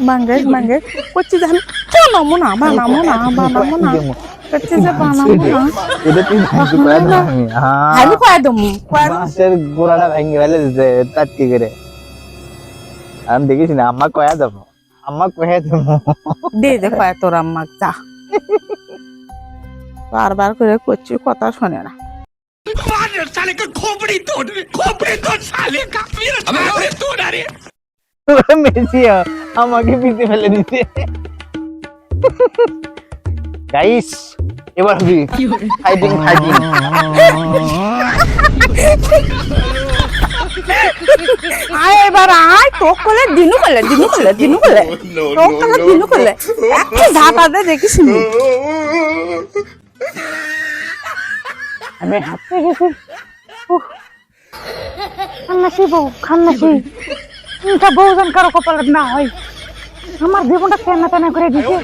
Bangga. Kocsi dah. Mana mana. Kocsi dah mana. Udah tidak suka dong. Hari kau ada mu. Master gurada bhenge wale tatti kare. Am dekhi sini amma kau ada mu. Amma kau ada mu. दे कय तोर अम्मा जा बार करे कच्ची कथा शোনে না साले का खोपड़ी तोड़ साले का मेरा साले तोड़ अरे মেসি আমাকে পিছে ফেলে দিতে গাইস এবার হবে ফাইটিং আয় এবার আয় তো কোলে দিনু কোলে তো কোলে দিনু কোলে একটু ধাপা দে দেখিস নি আমি হাতে গেছি খান্নাসি এটা বউজন কারো কপালে না হয় আমার জীবনটা কেন করে দিছে